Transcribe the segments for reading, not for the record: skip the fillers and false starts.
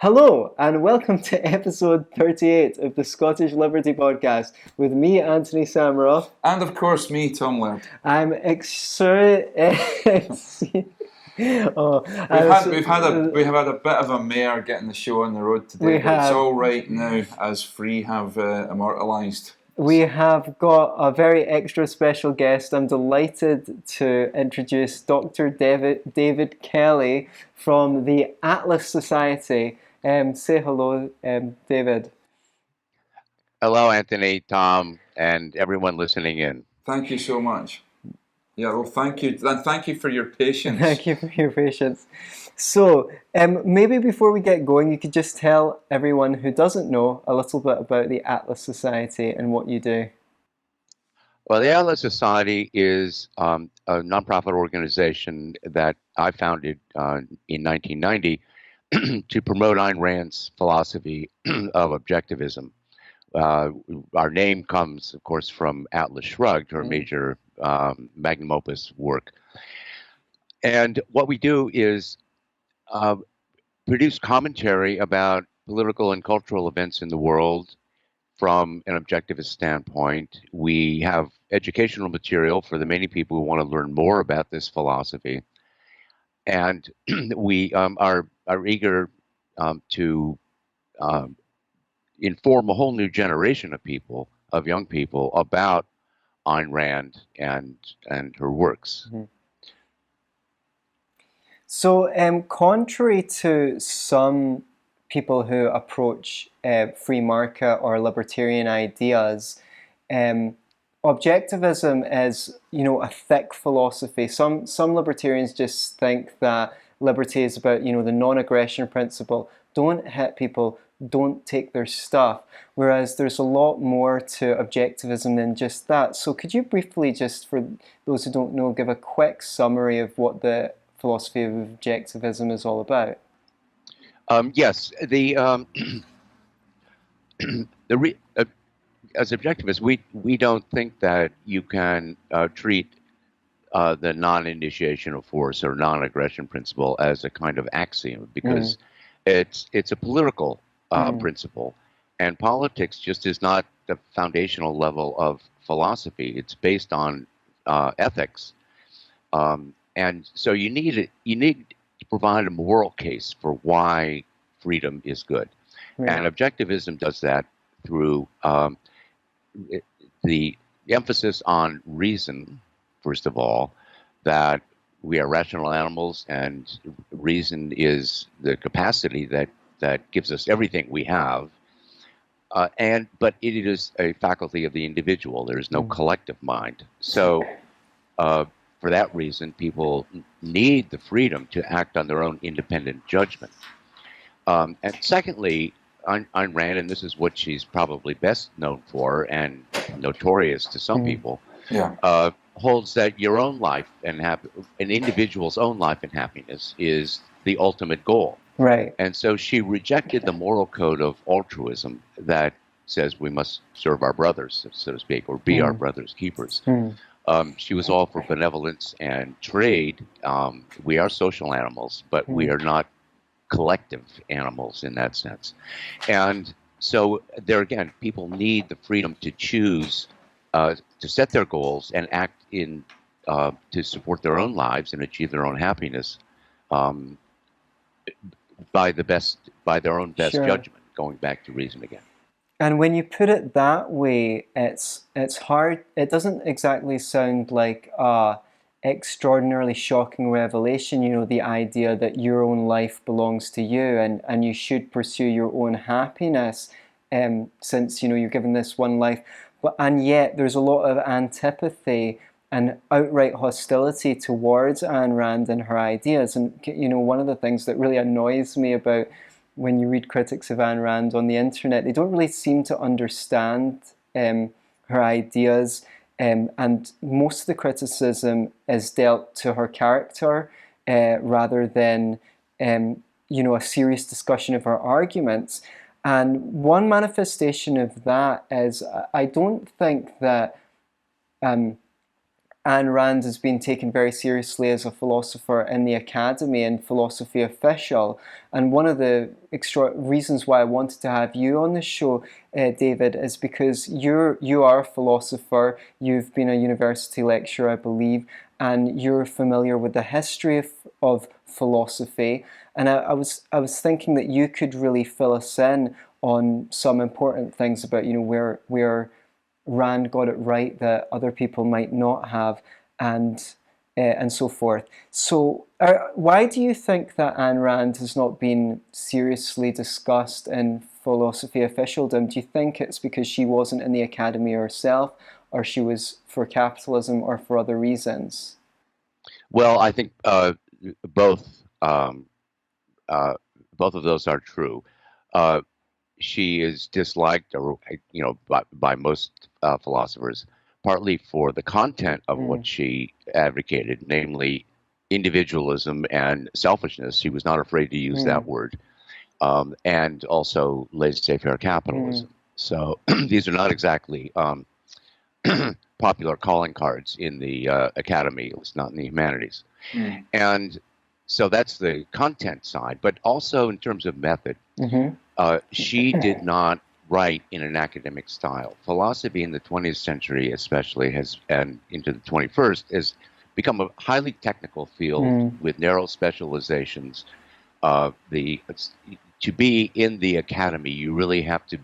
Hello, and welcome to episode 38 of the Scottish Liberty Podcast with me, Antony Sammeroff. And of course, me, Tom Laird. I'm Oh, We have had a bit of a mare getting the show on the road today, but it's all right now, as Free have immortalised. We have got a very extra special guest. I'm delighted to introduce Dr. David Kelley from the Atlas Society. Say hello, David. Hello, Anthony, Tom, and everyone listening in. Thank you so much. Yeah, well, thank you. And thank you for your patience. Thank you for your patience. So, maybe before we get going, you could just tell everyone who doesn't know a little bit about the Atlas Society and what you do. Well, the Atlas Society is a nonprofit organization that I founded in 1990 to promote Ayn Rand's philosophy of objectivism. Our name comes, of course, from Atlas Shrugged, her major magnum opus work. And what we do is produce commentary about political and cultural events in the world from an objectivist standpoint. We have educational material for the many people who want to learn more about this philosophy. And we are eager to inform a whole new generation of people, of young people, about Ayn Rand and her works. Mm-hmm. So, contrary to some people who approach free market or libertarian ideas, objectivism is, a thick philosophy. Some libertarians just think that liberty is about, the non-aggression principle. Don't hit people, don't take their stuff. Whereas there's a lot more to objectivism than just that. So could you briefly, just for those who don't know, give a quick summary of what the philosophy of objectivism is all about? Yes, as objectivists, we don't think that you can treat the non-initiation of force or non-aggression principle as a kind of axiom, because it's a political principle, and politics just is not the foundational level of philosophy. It's based on ethics, and so you need to provide a moral case for why freedom is good, and objectivism does that through the emphasis on reason, first of all, that we are rational animals, and reason is the capacity that gives us everything we have. But it is a faculty of the individual. There is no collective mind. So for that reason, people need the freedom to act on their own independent judgment. And secondly, Ayn Rand, and this is what she's probably best known for and notorious to some people, holds that your own life and an individual's own life and happiness is the ultimate goal. Right. And so she rejected the moral code of altruism that says we must serve our brothers, so to speak, or be our brothers' keepers. She was all for benevolence and trade. We are social animals, but we are not collective animals in that sense. And so there again, people need the freedom to choose to set their goals and act in to support their own lives and achieve their own happiness by their own best judgment, going back to reason again. And when you put it that way, it's hard. It doesn't exactly sound like a extraordinarily shocking revelation, the idea that your own life belongs to you and you should pursue your own happiness since, you're given this one life. And yet there's a lot of antipathy and outright hostility towards Ayn Rand and her ideas. And, one of the things that really annoys me about when you read critics of Ayn Rand on the internet, they don't really seem to understand her ideas. And most of the criticism is dealt to her character rather than, a serious discussion of her arguments. And one manifestation of that is I don't think that Ayn Ayn Rand has been taken very seriously as a philosopher in the academy and philosophy official. And one of the reasons why I wanted to have you on the show, David, is because you are a philosopher. You've been a university lecturer, I believe, and you're familiar with the history of philosophy. And I was thinking that you could really fill us in on some important things about, you know, where Rand got it right that other people might not have, and so forth. So why do you think that Ayn Rand has not been seriously discussed in philosophy officialdom? Do you think it's because she wasn't in the academy herself, or she was for capitalism, or for other reasons? Well, I think both both of those are true. She is disliked, or by most philosophers, partly for the content of what she advocated, namely individualism and selfishness. She was not afraid to use that word, and also laissez-faire capitalism. So these are not exactly popular calling cards in the academy, at least not in the humanities. And so that's the content side, but also in terms of method. She did not write in an academic style. Philosophy in the 20th century especially and into the 21st has become a highly technical field with narrow specializations. To be in the academy, you really have to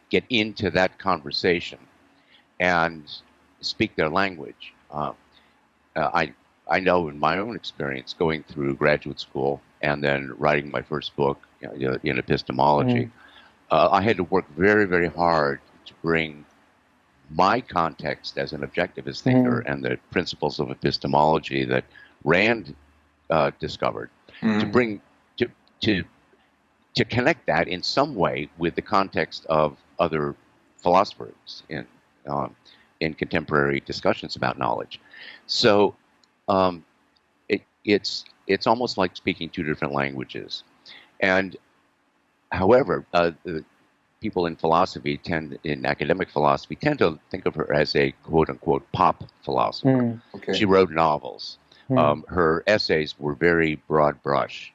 get into that conversation and speak their language. I know in my own experience going through graduate school and then writing my first book in epistemology, I had to work very, very hard to bring my context as an objectivist thinker and the principles of epistemology that Rand discovered to connect that in some way with the context of other philosophers in contemporary discussions about knowledge. So it's almost like speaking two different languages. And however, people in philosophy in academic philosophy tend to think of her as a quote unquote pop philosopher. She wrote novels. Her essays were very broad brush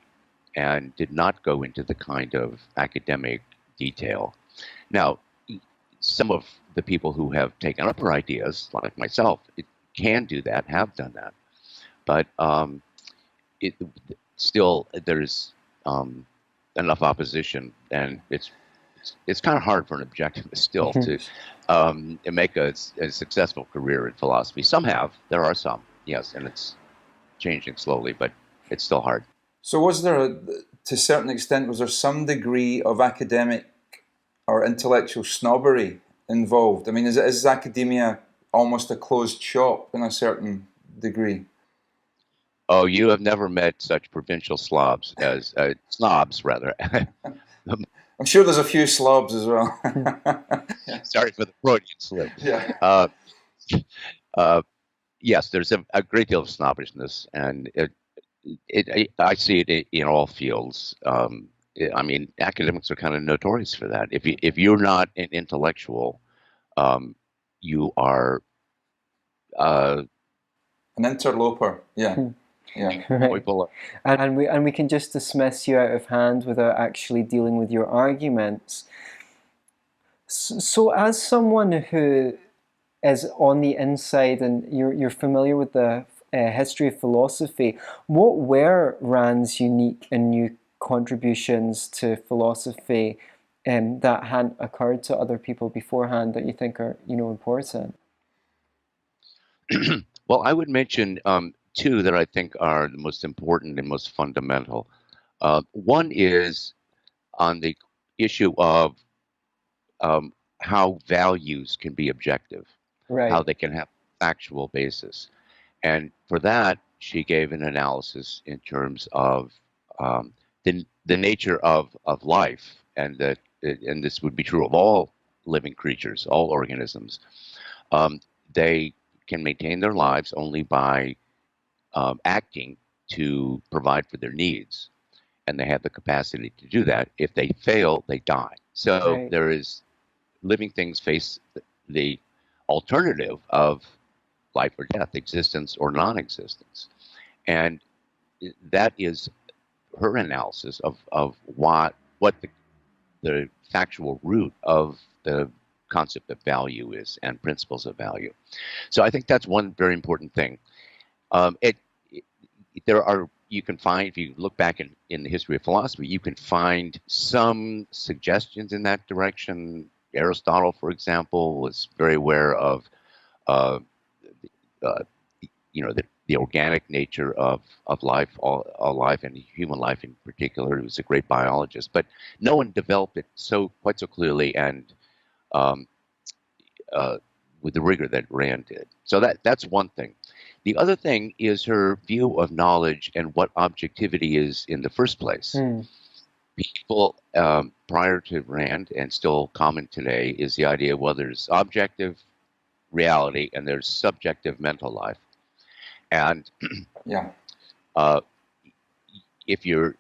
and did not go into the kind of academic detail. Now, some of the people who have taken up her ideas, like myself, can do that, have done that. But still, there's enough opposition, and it's kind of hard for an objectivist still to make a successful career in philosophy. Some have. There are some, yes, and it's changing slowly, but it's still hard. So was there, to a certain extent, was there some degree of academic or intellectual snobbery involved? I mean, is academia almost a closed shop in a certain degree? Oh, you have never met such provincial snobs, rather. I'm sure there's a few slobs as well. Sorry for the Freudian slip. Yeah. Yes, there's a great deal of snobbishness, and I see it in all fields. I mean, academics are kind of notorious for that. If you're not an intellectual, you are an interloper. Yeah. Yeah. Right. And we can just dismiss you out of hand without actually dealing with your arguments. So as someone who is on the inside and you're familiar with the history of philosophy, what were Rand's unique and new contributions to philosophy that hadn't occurred to other people beforehand that you think are important? Well, I would mention two that I think are the most important and most fundamental. One is on the issue of how values can be objective, how they can have factual basis. And for that, she gave an analysis in terms of the nature of life, and this would be true of all living creatures, all organisms. They can maintain their lives only by acting to provide for their needs, and they have the capacity to do that. If they fail, they die. So there is living things face the alternative of life or death, existence or non-existence. And that is her analysis of what the factual root of the concept of value is and principles of value. So I think that's one very important thing. You can find, if you look back in the history of philosophy, you can find some suggestions in that direction. Aristotle, for example, was very aware of uh, the organic nature of life, all life, and human life in particular. He was a great biologist, but no one developed it quite so clearly and um, with the rigor that Rand did. So that's one thing. The other thing is her view of knowledge and what objectivity is in the first place. People prior to Rand, and still common today, is the idea, well, there's objective reality and there's subjective mental life. And Yeah. if you're,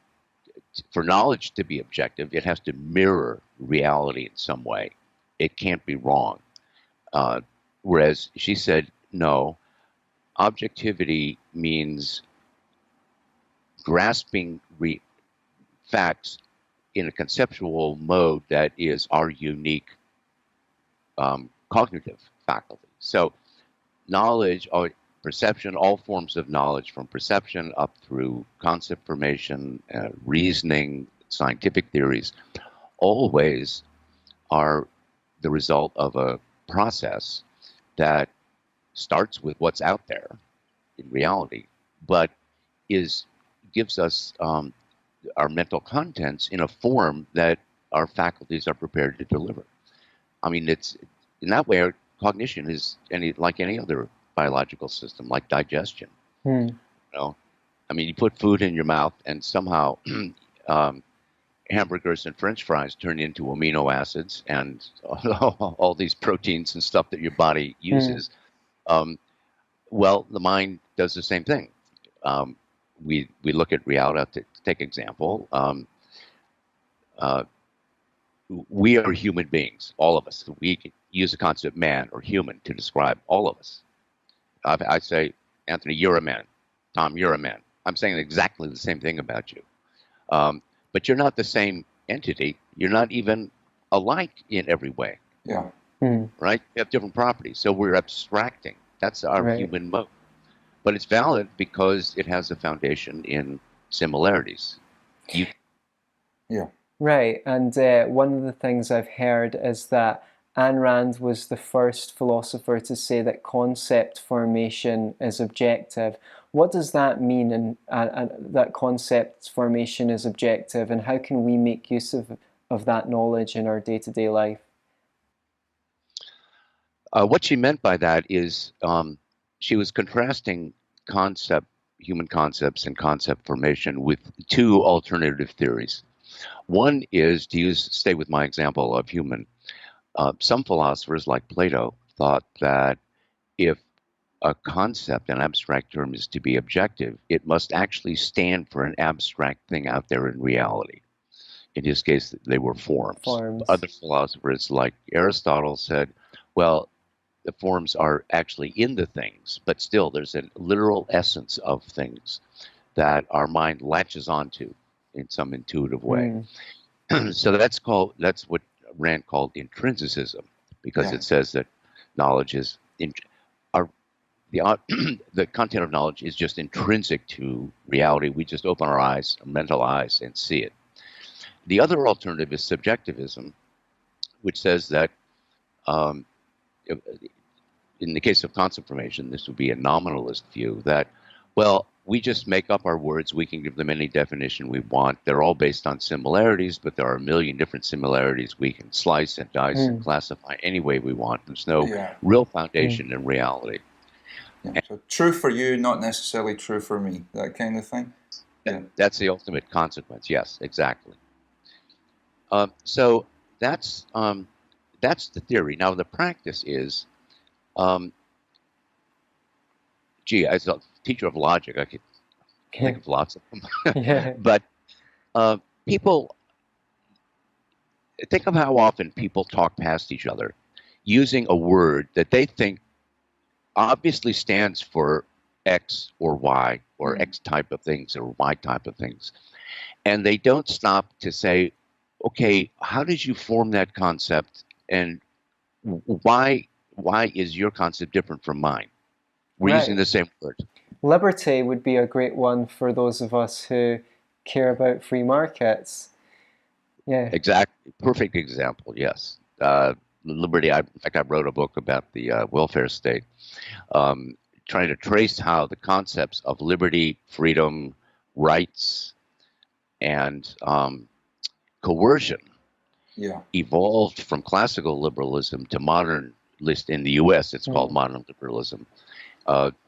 for knowledge to be objective, it has to mirror reality in some way. It can't be wrong. Whereas she said, no, objectivity means grasping facts in a conceptual mode that is our unique cognitive faculty. So knowledge or perception, all forms of knowledge, from perception up through concept formation, reasoning, scientific theories, always are the result of a process that starts with what's out there in reality, but gives us our mental contents in a form that our faculties are prepared to deliver. I mean, it's in that way, cognition is like any other biological system, like digestion. You know, I mean, you put food in your mouth, and somehow hamburgers and French fries turn into amino acids and all these proteins and stuff that your body uses. Well, the mind does the same thing. We look at reality. To take example, we are human beings, all of us. We use the concept man or human to describe all of us. I say, Anthony, you're a man. Tom, you're a man. I'm saying exactly the same thing about you. But you're not the same entity. You're not even alike in every way. Yeah. Right? You have different properties. So we're abstracting. That's our human mode. But it's valid because it has a foundation in similarities. Yeah. Right, and one of the things I've heard is that Ayn Rand was the first philosopher to say that concept formation is objective. What does that mean, and that concept formation is objective, and how can we make use of that knowledge in our day-to-day life? What she meant by that is she was contrasting human concepts and concept formation with two alternative theories. One is, stay with my example of human, some philosophers like Plato thought that if a concept, an abstract term, is to be objective, it must actually stand for an abstract thing out there in reality. In his case, they were forms. Other philosophers like Aristotle said, well, the forms are actually in the things, but still there's a literal essence of things that our mind latches onto in some intuitive way. So that's what Rand called intrinsicism, because it says that knowledge is the content of knowledge is just intrinsic to reality. We just open our eyes, our mental eyes, and see it. The other alternative is subjectivism, which says that in the case of concept formation, this would be a nominalist view that, well, we just make up our words. We can give them any definition we want. They're all based on similarities, but there are a million different similarities we can slice and dice and classify any way we want. There's no real foundation in reality. Yeah. So true for you, not necessarily true for me, that kind of thing. Yeah. That's the ultimate consequence. Yes, exactly. So that's the theory. Now the practice is, as a teacher of logic, I could think of lots of them. But people, think of how often people talk past each other using a word that they think obviously stands for X or Y or X type of things or Y type of things. And they don't stop to say, okay, how did you form that concept, and why is your concept different from mine? We're using the same word. Liberty would be a great one for those of us who care about free markets. Yeah. Exactly. Perfect example. Yes. Liberty. In fact, I wrote a book about the welfare state, trying to trace how the concepts of liberty, freedom, rights, and coercion evolved from classical liberalism to modern, at least in the U.S., it's called modern liberalism,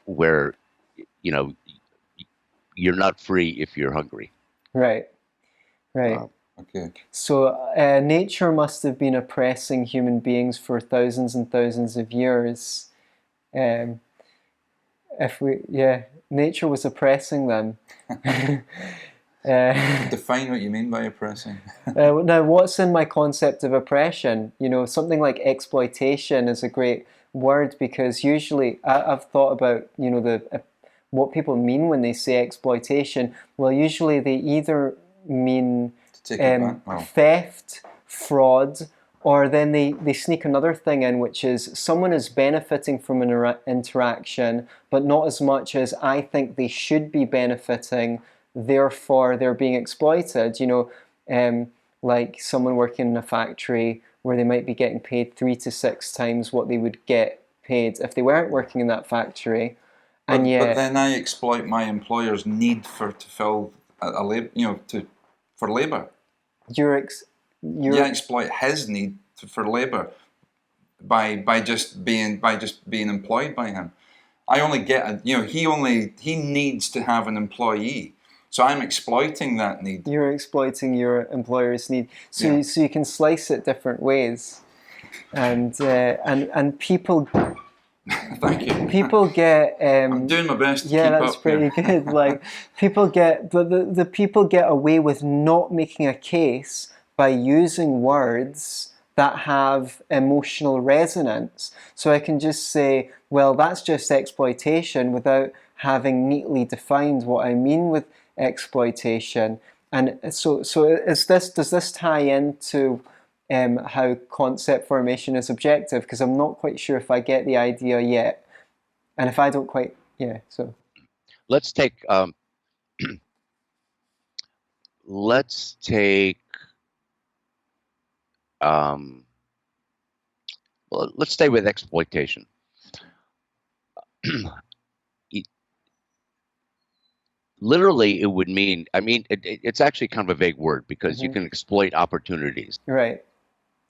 where, you know, you're not free if you're hungry. Right. Okay. So nature must have been oppressing human beings for thousands and thousands of years. Nature was oppressing them. Define what you mean by oppressing. Now, what's in my concept of oppression? You know, something like exploitation is a great word, because usually I've thought about, you know, what people mean when they say exploitation. Well, usually they either mean theft, fraud, or then they sneak another thing in, which is someone is benefiting from an interaction, but not as much as I think they should be benefiting, therefore they're being exploited. You know, like someone working in a factory where they might be getting paid 3 to 6 times what they would get paid if they weren't working in that factory. But then I exploit my employer's need to fill a labor, you know, for labor. You exploit his need for labor by just being employed by him. I only get he needs to have an employee, so I'm exploiting that need. You're exploiting your employer's need, so you can slice it different ways, and people. Thank you. People get. I'm doing my best to keep up. Yeah, that's pretty good. Like people get, the people get away with not making a case by using words that have emotional resonance. So I can just say, well, that's just exploitation, without having neatly defined what I mean with exploitation. And so does this tie into how concept formation is objective? Because I'm not quite sure if I get the idea yet, and if I don't quite, so let's take well, let's stay with exploitation. Literally, it would mean, I mean, it's actually kind of a vague word, because you can exploit opportunities. Right.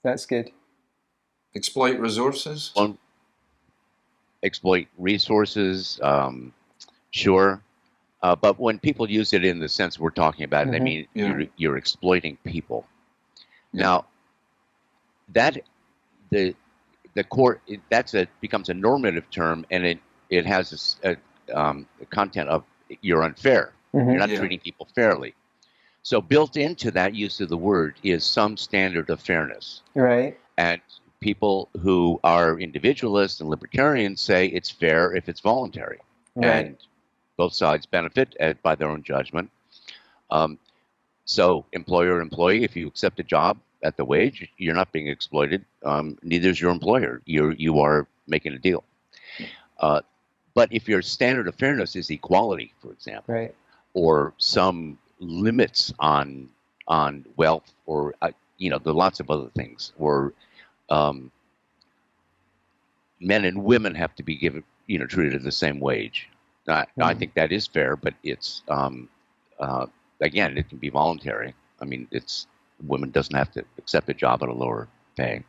That's good. Exploit resources? Exploit resources, sure. But when people use it in the sense we're talking about, they mean you're exploiting people. Now, that the core, becomes a normative term, and it has a content of you're unfair. You're not treating people fairly. So built into that use of the word is some standard of fairness. Right. And people who are individualists and libertarians say it's fair if it's voluntary. Right. And both sides benefit by their own judgment. So employer-employee, if you accept a job at the wage, you're not being exploited. Neither is your employer. You are making a deal. But if your standard of fairness is equality, for example, right, or some limits on wealth, or there are lots of other things, or men and women have to be given, treated at the same wage. I think that is fair, but it's again, it can be voluntary. I mean, women doesn't have to accept a job at a lower pay.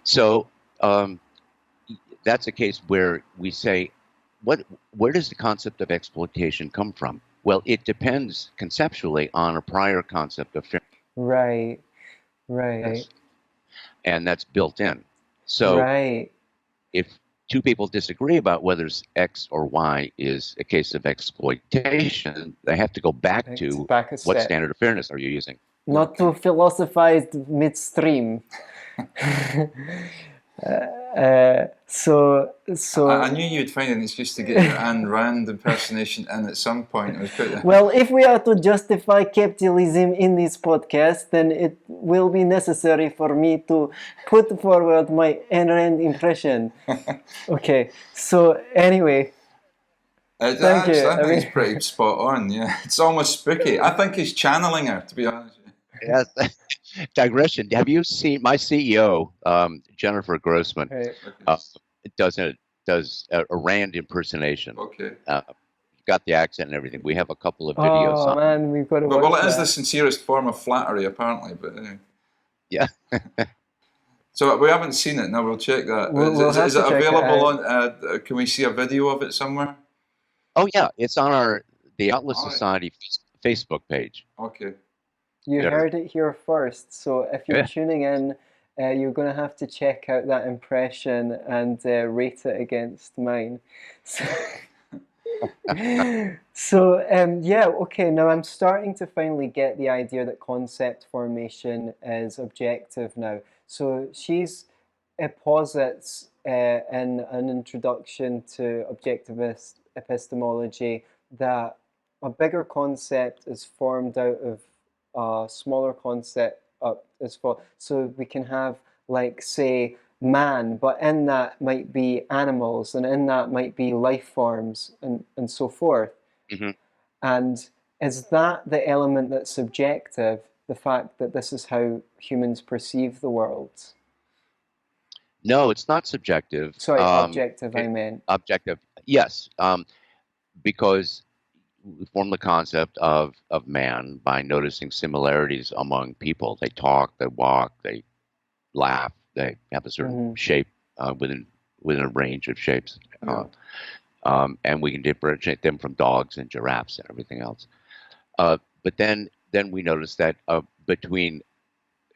So that's a case where we say, where does the concept of exploitation come from? Well, it depends conceptually on a prior concept of fairness. Right. Yes. And that's built in. So if two people disagree about whether X or Y is a case of exploitation, they have to go back to what standard of fairness are you using? Not to philosophize midstream. I knew you'd find an excuse to get your Ayn Rand impersonation in at some point. It was quite Well, if we are to justify capitalism in this podcast, then it will be necessary for me to put forward my Ayn Rand impression. Okay, so anyway, thank you. I think it's pretty spot on. Yeah, it's almost spooky. I think he's channeling her, to be honest. Yes. Digression. Have you seen my CEO, Jennifer Grossman, Right. does a Rand impersonation? Okay. Got the accent and everything. We have a couple of videos Oh on. man, we've got to watch Well, it is that. the sincerest form of flattery, apparently. But anyway. Yeah. So we haven't seen it. Now we'll check that. We'll have Is to it check it available out. on? Can we see a video of it somewhere? Oh yeah, it's on the Atlas All right. Society Facebook page. Okay. You Yeah. heard it here first. So if you're Yeah. tuning in, you're going to have to check out that impression and rate it against mine. Yeah, okay. Now I'm starting to finally get the idea that concept formation is objective now. So she's posits in an introduction to objectivist epistemology that a bigger concept is formed out of a smaller concept up as well. So we can have, like, say, man, but in that might be animals, and in that might be life forms, and so forth. Mm-hmm. And is that the element that's subjective, the fact that this is how humans perceive the world? No, it's not subjective. Sorry, objective, I meant. Objective, yes, because we form the concept of man by noticing similarities among people. They talk, they walk, they laugh, they have a certain shape within a range of shapes, and we can differentiate them from dogs and giraffes and everything else. But then we notice that between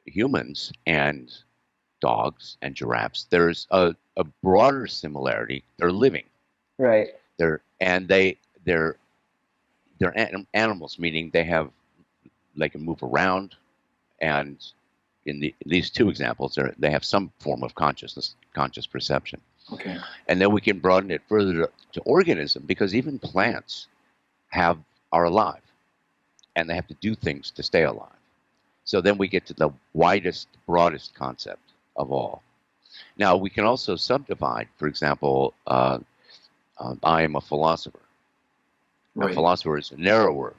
humans and dogs and giraffes, there's a broader similarity. They're living, right? They're animals, meaning they can move around, and in these two examples, they have some form of conscious perception. Okay. And then we can broaden it further to organism, because even plants are alive, and they have to do things to stay alive. So then we get to the widest, broadest concept of all. Now we can also subdivide. For example, I am a philosopher. Right. A philosopher is a narrower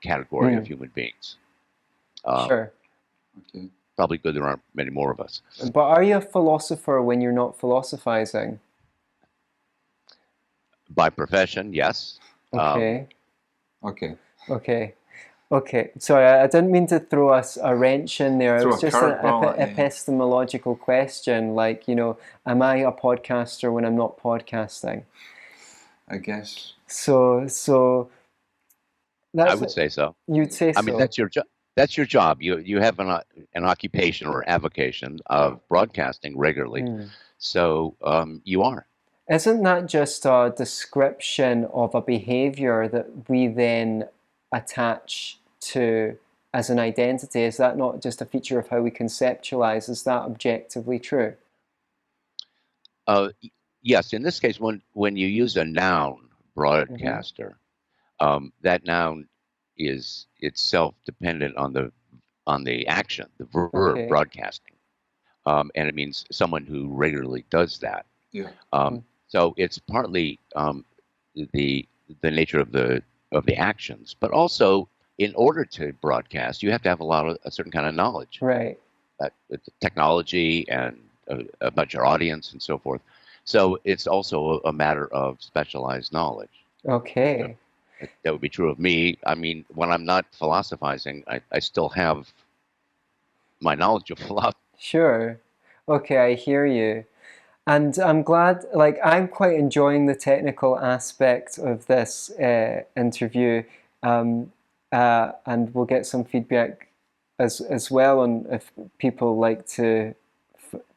category of human beings. Sure. Okay. Probably good there aren't many more of us. But are you a philosopher when you're not philosophizing? By profession, yes. Okay. Okay. Okay. Sorry, I didn't mean to throw us a wrench in there. It Throw was a just an curveball at you. epistemological question, like, am I a podcaster when I'm not podcasting? I guess. So that's, I would say so. You'd say so. I mean, that's your job. That's your job. You have an occupation or avocation of broadcasting regularly, so you are. Isn't that just a description of a behavior that we then attach to as an identity? Is that not just a feature of how we conceptualize? Is that objectively true? Yes. In this case, when you use a noun, broadcaster, that noun is itself dependent on the action, the verb broadcasting, and it means someone who regularly does that. Yeah. So it's partly the nature of the actions, but also in order to broadcast, you have to have a certain kind of knowledge, right? Technology and about your audience and so forth. So it's also a matter of specialized knowledge. Okay. So that would be true of me. I mean, when I'm not philosophizing, I still have my knowledge of philosophy. Sure. Okay, I hear you. And I'm glad, like, I'm quite enjoying the technical aspect of this interview, and we'll get some feedback as well on if people like to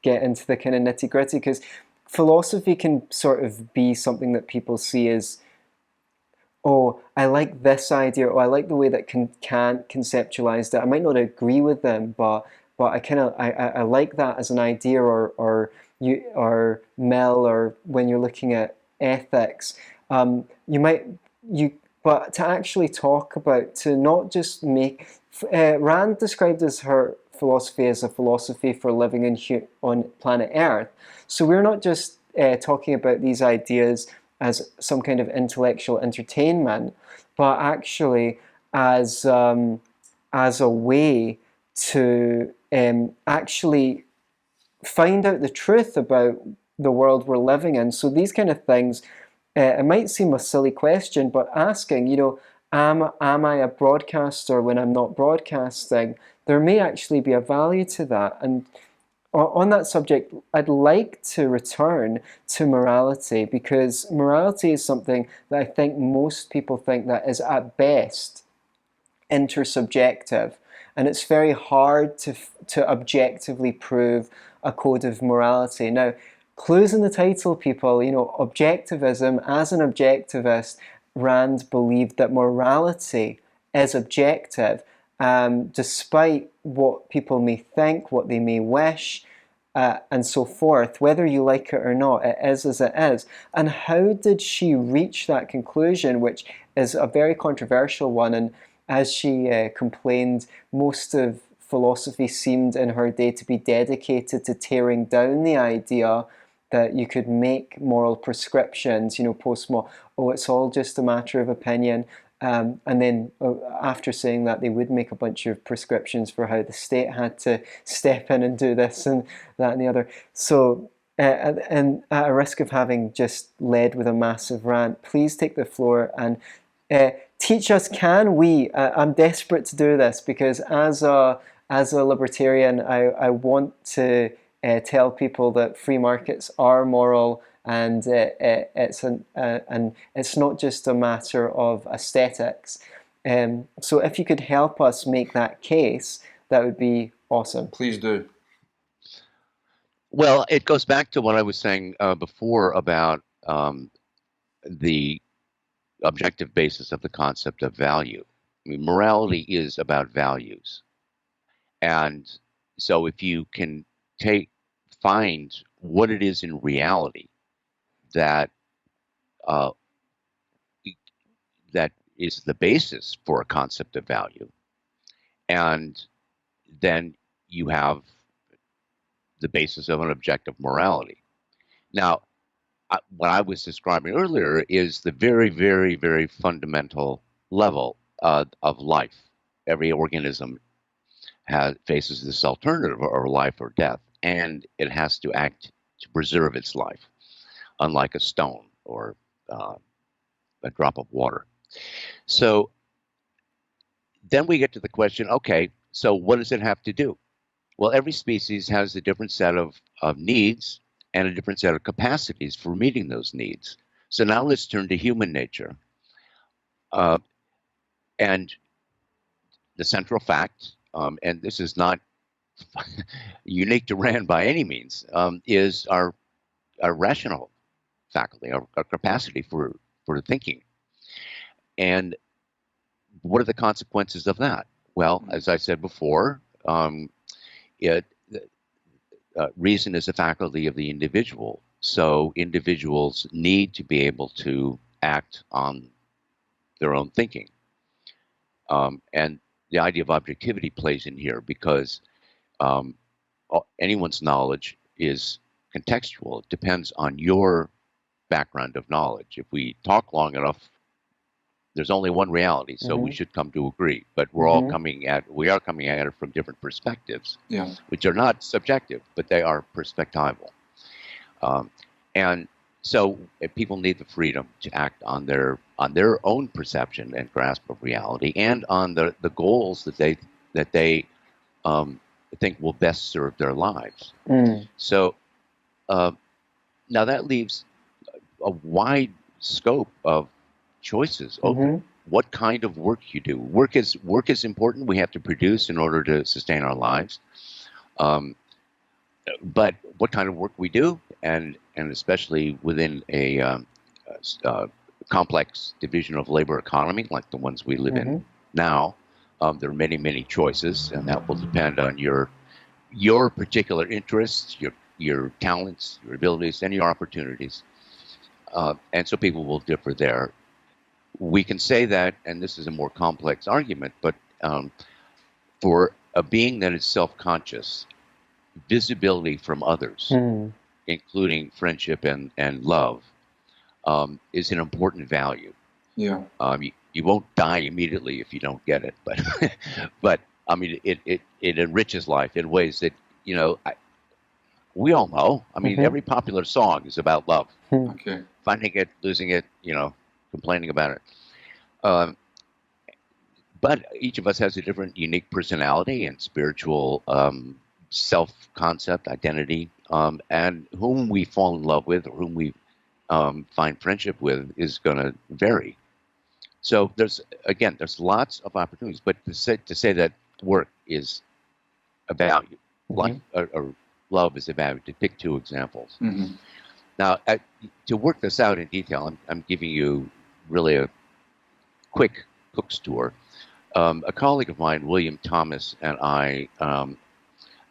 get into the kind of nitty gritty, because philosophy can sort of be something that people see as, oh, I like this idea, or I like the way that Kant conceptualized it. I might not agree with them, but but I like that as an idea, or Mel, or when you're looking at ethics, but to actually talk about, to not just make, Rand described as her philosophy as a philosophy for living on planet Earth. So we're not just talking about these ideas as some kind of intellectual entertainment, but actually as a way to actually find out the truth about the world we're living in. So these kind of things, it might seem a silly question, but asking, am I a broadcaster when I'm not broadcasting? There may actually be a value to that. And on that subject, I'd like to return to morality, because morality is something that I think most people think that is at best intersubjective, and it's very hard to objectively prove a code of morality. Now, clues in the title, people. Objectivism. As an objectivist, Rand believed that morality is objective, despite what people may think, what they may wish, and so forth. Whether you like it or not, it is as it is. And how did she reach that conclusion, which is a very controversial one? And as she complained, most of philosophy seemed in her day to be dedicated to tearing down the idea that you could make moral prescriptions, post-mortem. Oh, it's all just a matter of opinion. And then after saying that, they would make a bunch of prescriptions for how the state had to step in and do this and that and the other. So, and at a risk of having just led with a massive rant, please take the floor and teach us, can we? I'm desperate to do this, because as a libertarian, I want to tell people that free markets are moral, and it's not just a matter of aesthetics. So if you could help us make that case, that would be awesome. Please do. Well, it goes back to what I was saying before about the objective basis of the concept of value. I mean, morality is about values. And so if you can find what it is in reality that that is the basis for a concept of value, and then you have the basis of an objective morality. Now, what I was describing earlier is the very, very, very fundamental level of life. Every organism faces this alternative of life or death, and it has to act to preserve its life, unlike a stone or a drop of water. So then we get to the question, okay, so what does it have to do? Well, every species has a different set of needs and a different set of capacities for meeting those needs. So now let's turn to human nature. And the central fact, and this is not unique to Rand by any means, is our rational faculty, our capacity for thinking. And what are the consequences of that? Well, as I said before, reason is a faculty of the individual. So individuals need to be able to act on their own thinking. And the idea of objectivity plays in here, because anyone's knowledge is contextual. It depends on your background of knowledge. If we talk long enough, there's only one reality, so we should come to agree. But we are coming at it from different perspectives, which are not subjective, but they are perspectival. And so people need the freedom to act on their own perception and grasp of reality, and on the goals that they think will best serve their lives. So now that leaves a wide scope of choices open. What kind of work you do? Work is important. We have to produce in order to sustain our lives. But what kind of work we do, and especially within a complex division of labor economy like the ones we live in now, there are many, many choices, and that will depend on your your particular interests, your talents, your abilities, and your opportunities. And so people will differ there. We can say that, and this is a more complex argument, but for a being that is self-conscious, visibility from others, including friendship and love, is an important value. Yeah. You won't die immediately if you don't get it, but I mean, it enriches life in ways that, we all know. I mean, every popular song is about love. Okay. Finding it, losing it, complaining about it. But each of us has a different, unique personality and spiritual self-concept, identity, and whom we fall in love with or whom we find friendship with is going to vary. So there's lots of opportunities, but to say that work is a value, life or love is a value, to pick two examples. Now, to work this out in detail, I'm giving you really a quick Cook's tour. A colleague of mine, William Thomas, and I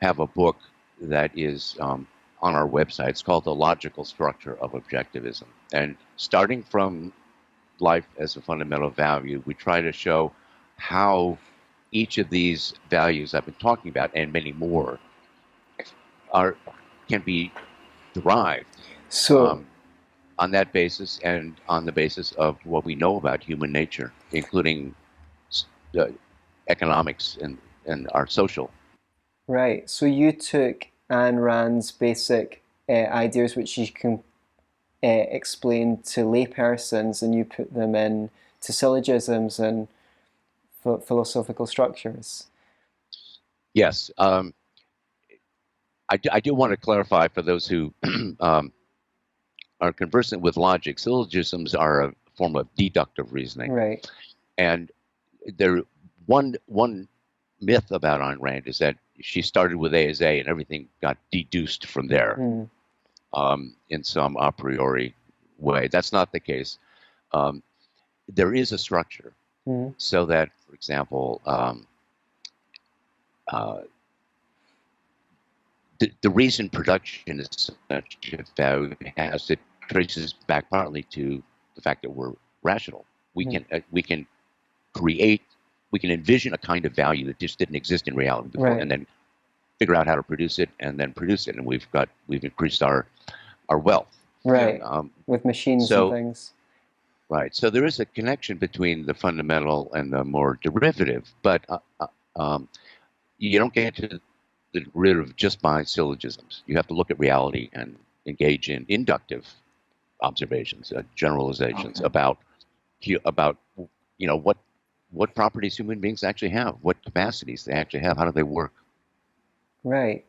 have a book that is on our website. It's called The Logical Structure of Objectivism. And starting from life as a fundamental value, we try to show how each of these values I've been talking about, and many more, can be derived on that basis and on the basis of what we know about human nature, including economics and our social. Right. So you took Ayn Rand's basic ideas, which you can explain to laypersons, and you put them in to syllogisms and philosophical structures. Yes. I do want to clarify for those who are conversant with logic. Syllogisms are a form of deductive reasoning. Right. And one myth about Ayn Rand is that she started with A is A and everything got deduced from there in some a priori way. That's not the case. There is a structure so that, for example, the reason production is such a value has it traces back partly to the fact that we're rational. We can create, we can envision a kind of value that just didn't exist in reality before, and then figure out how to produce it, and then produce it, and we've increased our wealth. Right. With machines and things. Right. So there is a connection between the fundamental and the more derivative, but you don't get to rid of just by syllogisms. You have to look at reality and engage in inductive observations, generalizations about what properties human beings actually have, what capacities they actually have, how do they work. Right.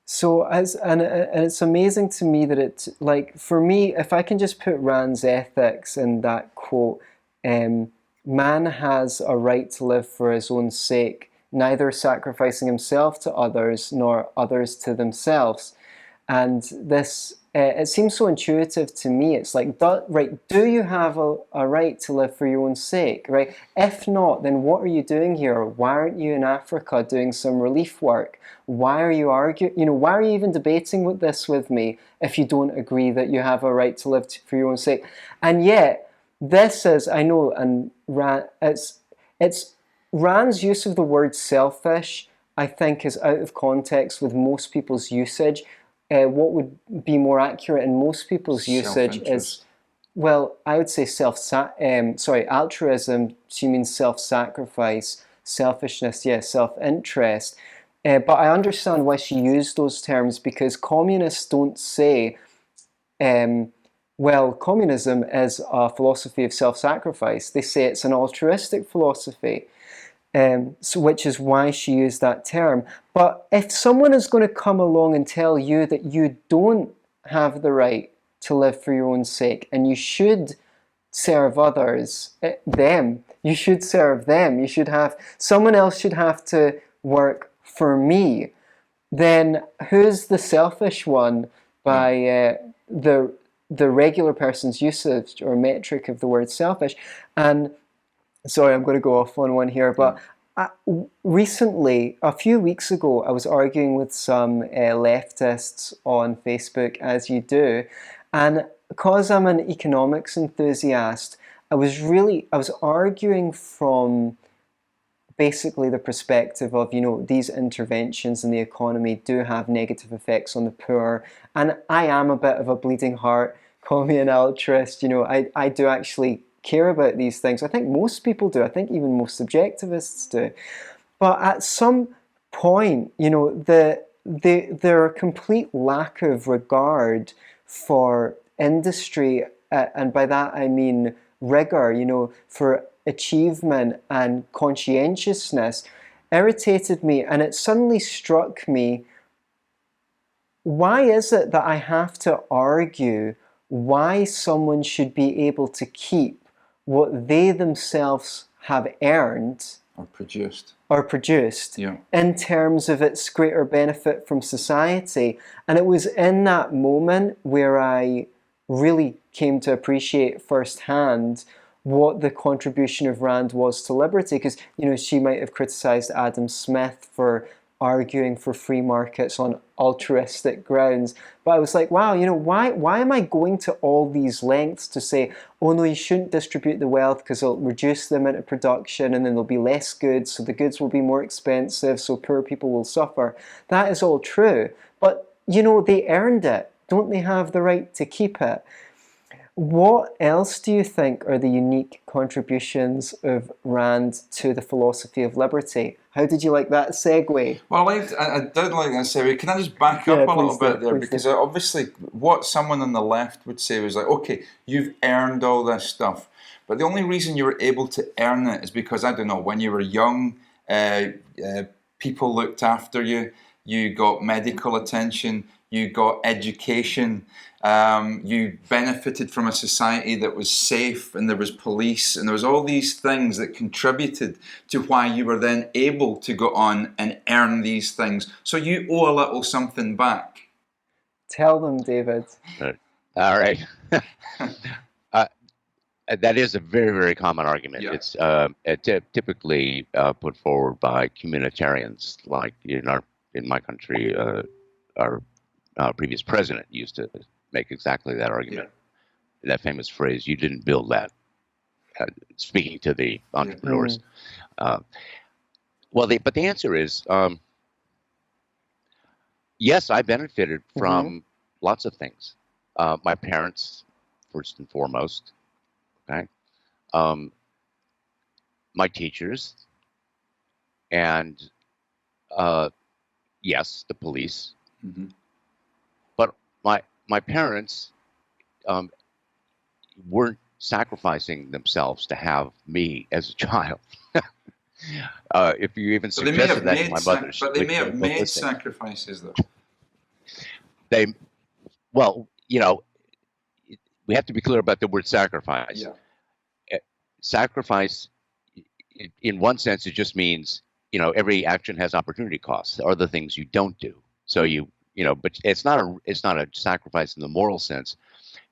So and it's amazing to me that it's like, for me, if I can just put Rand's ethics in that quote, man has a right to live for his own sake, neither sacrificing himself to others nor others to themselves. And this, it seems so intuitive to me. It's like, do you have a right to live for your own sake, right? If not, then what are you doing here? Why aren't you in Africa doing some relief work? Why are you arguing? Why are you even debating this with me if you don't agree that you have a right to live for your own sake? And yet, this is, I know, and it's Rand's use of the word selfish, I think, is out of context with most people's usage. What would be more accurate in most people's usage is, well, I would say altruism. She means self-sacrifice, selfishness, yes, self-interest. But I understand why she used those terms, because communists don't say, well, communism is a philosophy of self-sacrifice. They say it's an altruistic philosophy. So which is why she used that term. But if someone is going to come along and tell you that you don't have the right to live for your own sake and you should serve others, you should serve them, someone else should have to work for me, then who's the selfish one by the regular person's usage or metric of the word selfish? And sorry, I'm going to go off on one here, but Recently, a few weeks ago, I was arguing with some leftists on Facebook, as you do, and because I'm an economics enthusiast, I was arguing from basically the perspective of, these interventions in the economy do have negative effects on the poor. And I am a bit of a bleeding heart, call me an altruist, I do actually care about these things. I think most people do. I think even most objectivists do. But at some point, there are complete lack of regard for industry, and by that I mean rigor, for achievement and conscientiousness, irritated me, and it suddenly struck me, why is it that I have to argue why someone should be able to keep what they themselves have earned or produced yeah. in terms of its greater benefit from society? And it was in that moment where I really came to appreciate firsthand what the contribution of Rand was to liberty, because she might have criticized Adam Smith for arguing for free markets on altruistic grounds, but I was like, wow, why am I going to all these lengths to say, oh no, you shouldn't distribute the wealth because it'll reduce the amount of production and then there'll be less goods, so the goods will be more expensive, so poor people will suffer. That is all true, but they earned it. Don't they have the right to keep it? What else do you think are the unique contributions of Rand to the philosophy of liberty? How did you like that segue? Well, I did like that segue. Can I just back up a little bit there? Because obviously what someone on the left would say was like, okay, you've earned all this stuff. But the only reason you were able to earn it is because, I don't know, when you were young, people looked after you, you got medical attention, you got education, you benefited from a society that was safe, and there was police, and there was all these things that contributed to why you were then able to go on and earn these things. So you owe a little something back. Tell them, David. All right. That is a very, very common argument. Yeah. It's typically put forward by communitarians, like in my country, our previous president used to make exactly that argument. Yeah. That famous phrase, "You didn't build that," speaking to the entrepreneurs. Yeah. But the answer is, yes, I benefited from lots of things. My parents, first and foremost, okay? My teachers, and yes, the police. Mm-hmm. But my parents weren't sacrificing themselves to have me as a child. If you even suggested that to my mother. But they may have made sacrifices, though. We have to be clear about the word sacrifice. Yeah. Sacrifice, in one sense, it just means, every action has opportunity costs. There are the things you don't do. So but it's not a sacrifice in the moral sense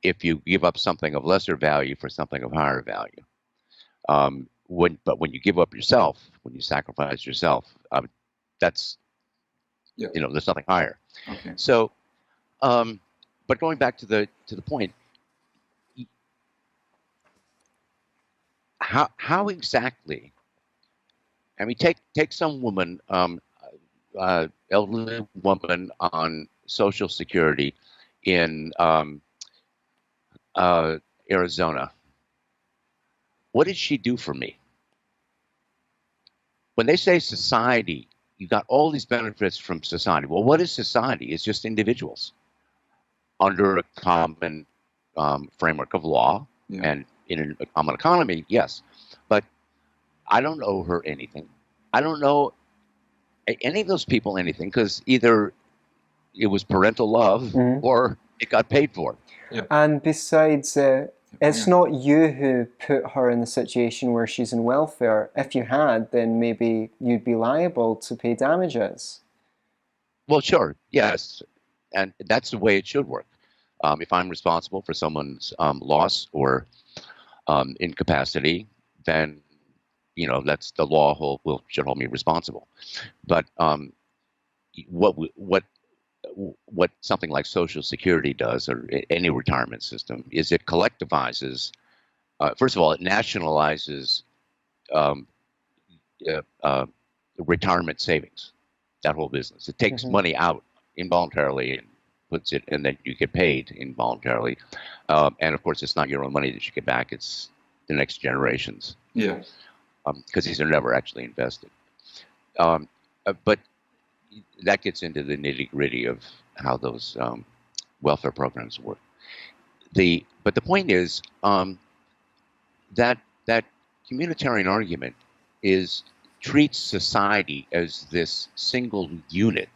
if you give up something of lesser value for something of higher value. When you give up yourself, when you sacrifice yourself, that's, there's nothing higher. Okay. So, but going back to the point, how exactly? I mean, take some woman, elderly woman on Social Security in Arizona. What did she do for me? When they say society, you got all these benefits from society. Well, what is society? It's just individuals under a common framework of law, and in a common economy, yes. But I don't owe her anything. I don't know any of those people anything, because either it was parental love or it got paid for. Yeah. And besides, it's not you who put her in the situation where she's in welfare. If you had, then maybe you'd be liable to pay damages. Well, sure, yes. And that's the way it should work. If I'm responsible for someone's loss or incapacity, then that's the law should hold me responsible. But what something like Social Security does, or any retirement system, is it collectivizes. First of all, it nationalizes um, retirement savings. That whole business. It takes money out involuntarily and puts it, and then you get paid involuntarily. And of course, it's not your own money that you get back; it's the next generation's. Yeah. Because these are never actually invested. But that gets into the nitty-gritty of how those welfare programs work. But the point is that communitarian argument treats society as this single unit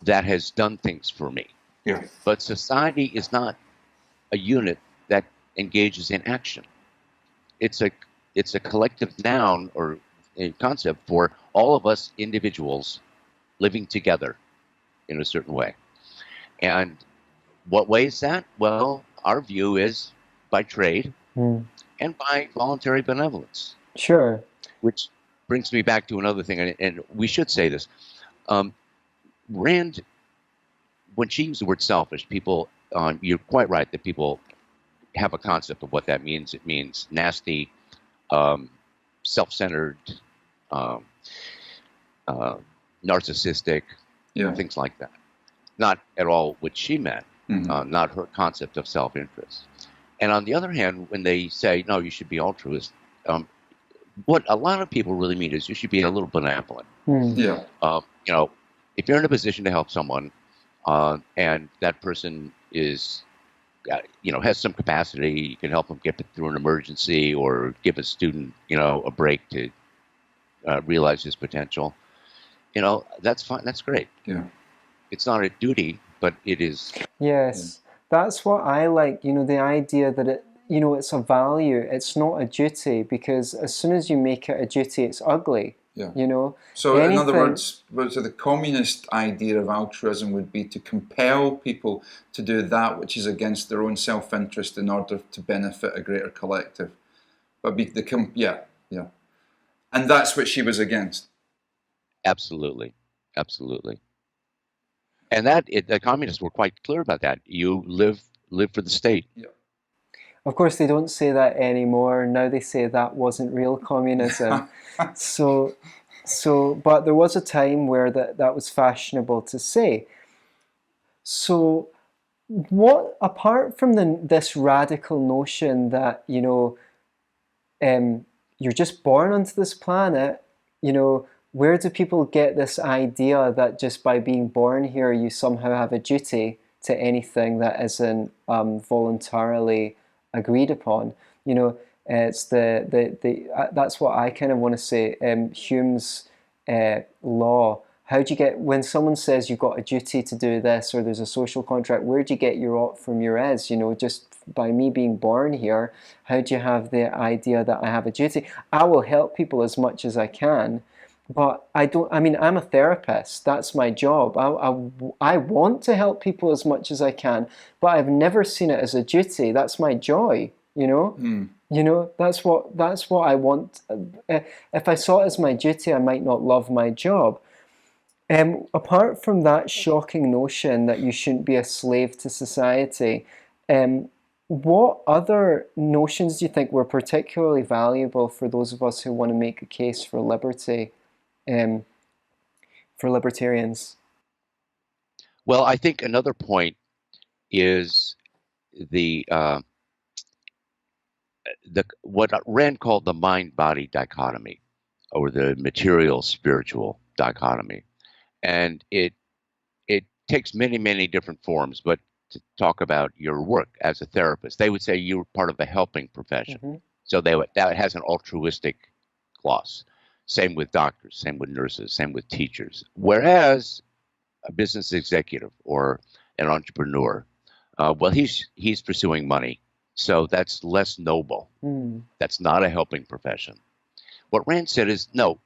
that has done things for me. Yeah. But society is not a unit that engages in action. It's a collective noun or a concept for all of us individuals living together in a certain way. And what way is that? Well, our view is by trade and by voluntary benevolence. Sure. Which brings me back to another thing, and we should say this. Rand, when she used the word selfish, people, you're quite right that people have a concept of what that means. It means nasty, self-centered, narcissistic, things like that. Not at all what she meant, not her concept of self-interest. And on the other hand, when they say, no, you should be altruist, what a lot of people really mean is you should be a little benevolent. Yeah. If you're in a position to help someone and that person is, has some capacity, you can help them get through an emergency or give a student, a break to realize his potential. That's fine. That's great. Yeah. It's not a duty, but it is. Yes. That's what I like, the idea that it's a value, it's not a duty, because as soon as you make it a duty, it's ugly. Yeah. So in other words, so the communist idea of altruism would be to compel people to do that which is against their own self-interest in order to benefit a greater collective. But and that's what she was against. Absolutely. And the communists were quite clear about that. You live for the state. Yeah. Of course, they don't say that anymore. Now they say that wasn't real communism. But there was a time where that was fashionable to say. So, what, apart from this radical notion that you're just born onto this planet, where do people get this idea that just by being born here, you somehow have a duty to anything that isn't voluntarily agreed upon? It's that's what I kind of want to say. Hume's law. How do you get, when someone says you've got a duty to do this, or there's a social contract, where do you get your ought from your is? Just by me being born here, how do you have the idea that I have a duty? I will help people as much as I can, but I'm a therapist. That's my job. I want to help people as much as I can, but I've never seen it as a duty. That's my joy, that's what I want. If I saw it as my duty, I might not love my job. Apart from that shocking notion that you shouldn't be a slave to society, what other notions do you think were particularly valuable for those of us who want to make a case for liberty, for libertarians? Well, I think another point is what Rand called the mind-body dichotomy, or the material-spiritual dichotomy. And it takes many, many different forms, but to talk about your work as a therapist, they would say you're part of the helping profession. So that has an altruistic gloss. Same with doctors, same with nurses, same with teachers. Whereas a business executive or an entrepreneur, well, he's pursuing money, so that's less noble. That's not a helping profession. What Rand said is, no,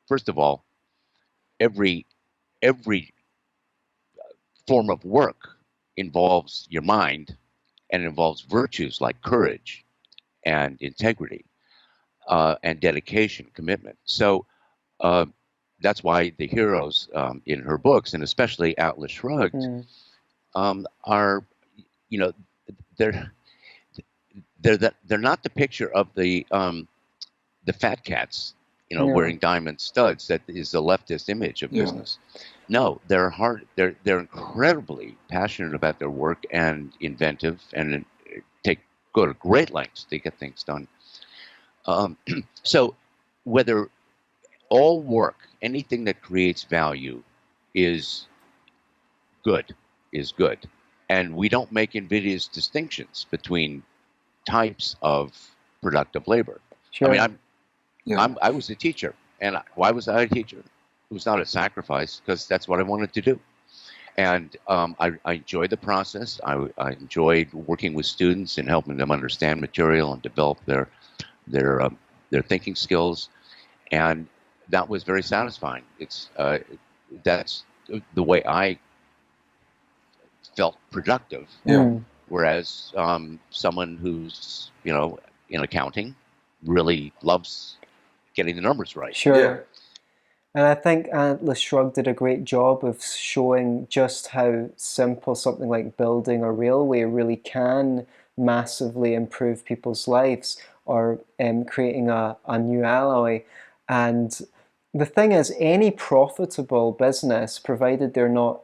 first of all, every form of work involves your mind and involves virtues like courage and integrity. and dedication, commitment. So that's why the heroes in her books, and especially Atlas Shrugged, are, you know, they're they're not the picture of the fat cats, wearing diamond studs. That is the leftist image of business. No, they're hard. They're incredibly passionate about their work and inventive, and go to great lengths to get things done. So whether all work, anything that creates value, is good, and we don't make invidious distinctions between types of productive labor. Sure. I mean, I was a teacher, and why was I a teacher? It was not a sacrifice, because that's what I wanted to do, and I enjoyed the process. I enjoyed working with students and helping them understand material and develop their thinking skills, and that was very satisfying. That's the way I felt productive. Whereas someone who's in accounting really loves getting the numbers right. Sure. And I think Atlas Shrugged did a great job of showing just how simple something like building a railway really can massively improve people's lives, or creating a new alloy. And the thing is, any profitable business, provided they're not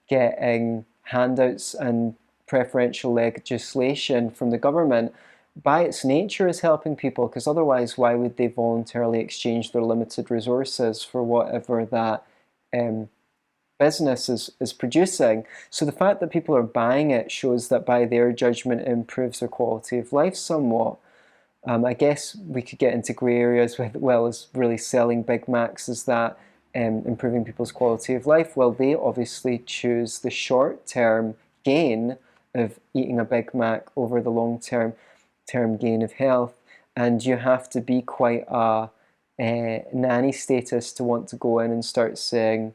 getting handouts and preferential legislation from the government, by its nature is helping people, because otherwise why would they voluntarily exchange their limited resources for whatever that business is producing? So the fact that people are buying it shows that by their judgment it improves their quality of life somewhat. I guess we could get into grey areas with, well, is really selling Big Macs, is that improving people's quality of life? Well, they obviously choose the short-term gain of eating a Big Mac over the long-term gain of health, and you have to be quite a nanny status to want to go in and start saying,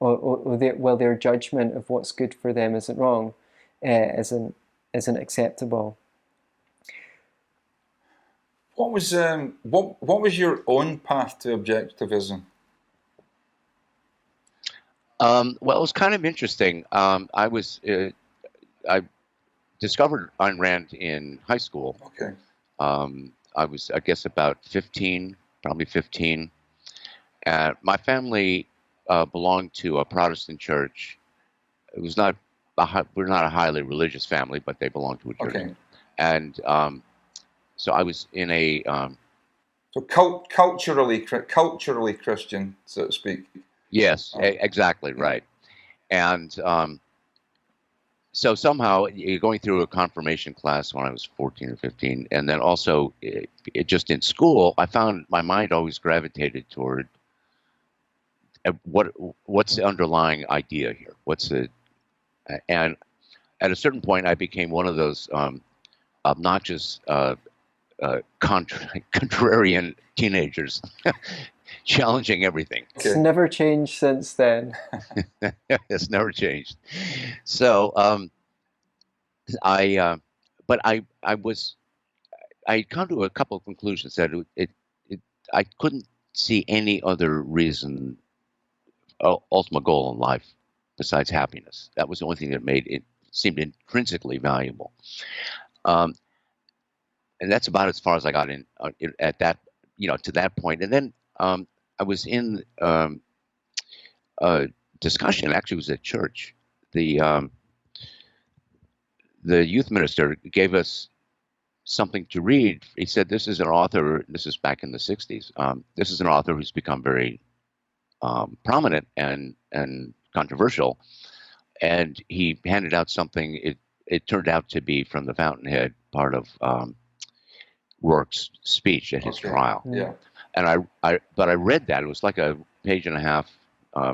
their judgment of what's good for them isn't wrong, isn't acceptable. What was your own path to objectivism? Well, it was kind of interesting. I discovered Ayn Rand in high school. Okay. I was, I guess, about 15, probably 15. My family belonged to a Protestant church. It was not we're not a highly religious family, but they belonged to a church. Okay. And so I was in a so culturally Christian, so to speak. Yes, exactly right. And so somehow going through a confirmation class when I was 14 or 15, and then also just in school, I found my mind always gravitated toward what's the underlying idea here? And at a certain point, I became one of those obnoxious contrarian teenagers, challenging everything. It's never changed since then. It's never changed. So I'd come to a couple of conclusions that I couldn't see any other reason, ultimate goal in life besides happiness. That was the only thing that made it seemed intrinsically valuable. And that's about as far as I got in at that, to that point. And then I was in a discussion. Actually, it was at church. The youth minister gave us something to read. He said, "This is an author." This is back in the '60s. This is an author who's become very prominent and controversial. And he handed out something. It turned out to be from the Fountainhead, part of Rourke's speech at his trial. Yeah. And but I read that. It was like a page and a half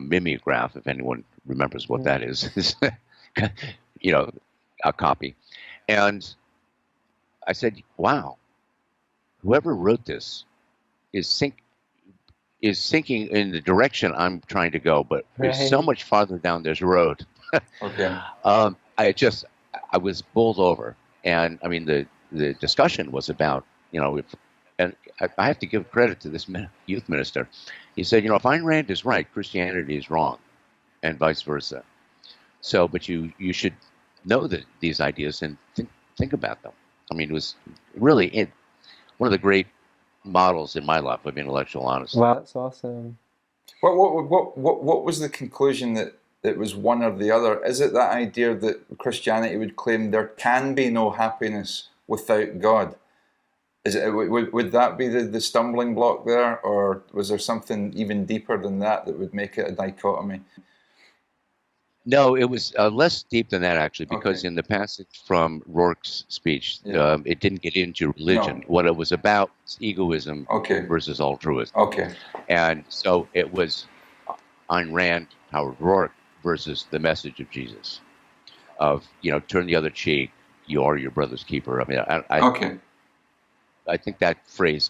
mimeograph, if anyone remembers what that is. A copy. And I said, wow, whoever wrote this is thinking in the direction I'm trying to go, but there's so much farther down this road. Okay. I was bowled over. And I mean, the discussion was about, and I have to give credit to this youth minister. He said, if Ayn Rand is right, Christianity is wrong, and vice versa. So, but you should know that these ideas and think about them. I mean, it was really one of the great models in my life of intellectual honesty. Wow, that's awesome. What was the conclusion that it was one or the other? Is it that idea that Christianity would claim there can be no happiness without God? Is it would that be the stumbling block there, or was there something even deeper than that would make it a dichotomy? No, it was less deep than that, actually, because in the passage from Rourke's speech, it didn't get into religion. No. What it was about was egoism versus altruism. And so it was Ayn Rand, Howard Rourke, versus the message of Jesus of, turn the other cheek, you are your brother's keeper. I mean, I think that phrase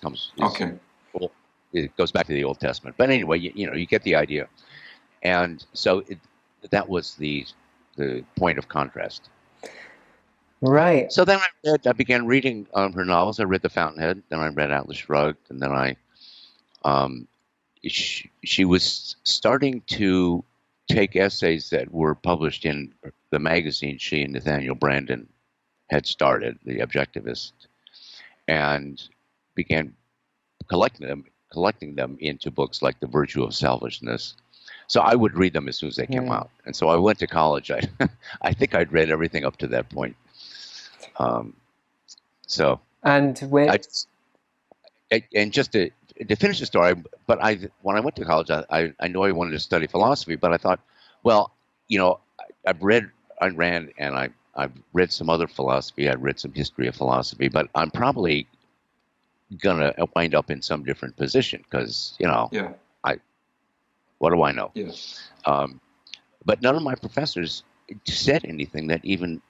well, it goes back to the Old Testament. But anyway, you get the idea. And so that was the point of contrast. Right. So then I began reading her novels. I read The Fountainhead, then I read Atlas Shrugged, and then she was starting to take essays that were published in the magazine she and Nathaniel Branden had started, The Objectivist, and began collecting them into books like The Virtue of Selfishness. So I would read them as soon as they came out. And so I went to college. I think I'd read everything up to that point. And just to finish the story, but when I went to college, I knew I wanted to study philosophy, but I thought, well, I've read Ayn Rand and I've read some other philosophy. I've read some history of philosophy, but I'm probably gonna wind up in some different position because what do I know? But none of my professors said anything that even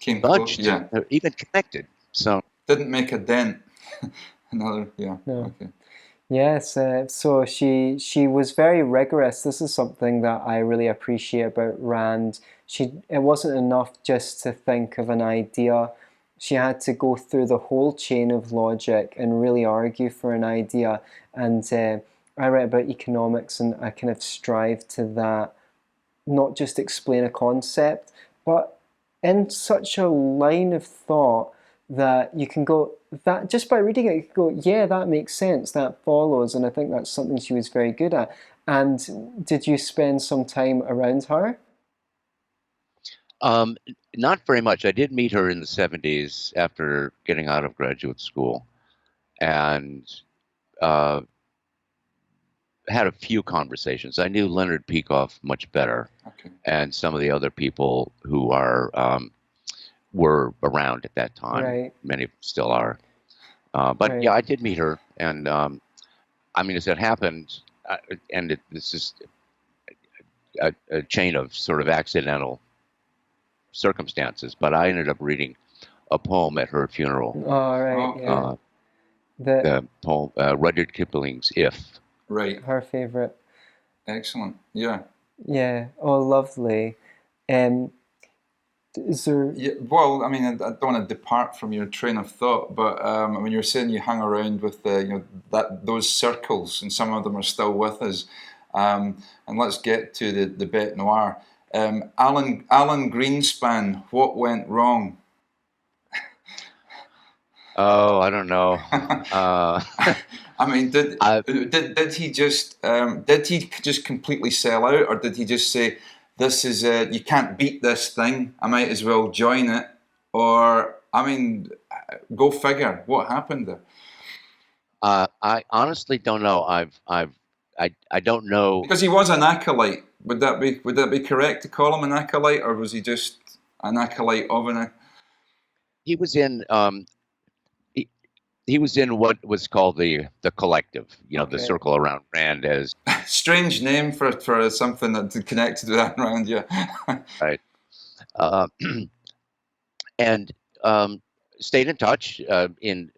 came budged, close, or even connected. So didn't make a dent. No. Okay. Yes, so she was very rigorous. This is something that I really appreciate about Rand. It wasn't enough just to think of an idea. She had to go through the whole chain of logic and really argue for an idea. And I read about economics, and I kind of strive to that, not just explain a concept, but in such a line of thought that you can go, that just by reading it, you can go, yeah, that makes sense, that follows. And I think that's something she was very good at. And did you spend some time around her? Not very much. I did meet her in the 70s after getting out of graduate school, and had a few conversations. I knew Leonard Peikoff much better, and some of the other people who were around at that time. Right. Many still are. But yeah, I did meet her, and I mean, as it happened, this is a chain of sort of accidental circumstances, but I ended up reading a poem at her funeral. Oh, right, yeah. The poem, Rudyard Kipling's If. Right. Her favorite. Excellent. Yeah. Yeah. Oh, lovely. Is there... Yeah, well, I mean, I don't want to depart from your train of thought, but when you're saying you hung around with those circles, and some of them are still with us, and let's get to the bête noire. Alan Greenspan, what went wrong? Oh, I don't know. I mean, did he just completely sell out, or did he just say, "This is you can't beat this thing. I might as well join it"? Or, I mean, go figure. What happened there? I honestly don't know. I don't know, because he was an acolyte. Would that be correct to call him an acolyte, or was he just an acolyte of an? He was in. He was in what was called the collective, the circle around Rand. As strange name for something that connected with Ayn Rand, yeah. Right. And stayed in touch. In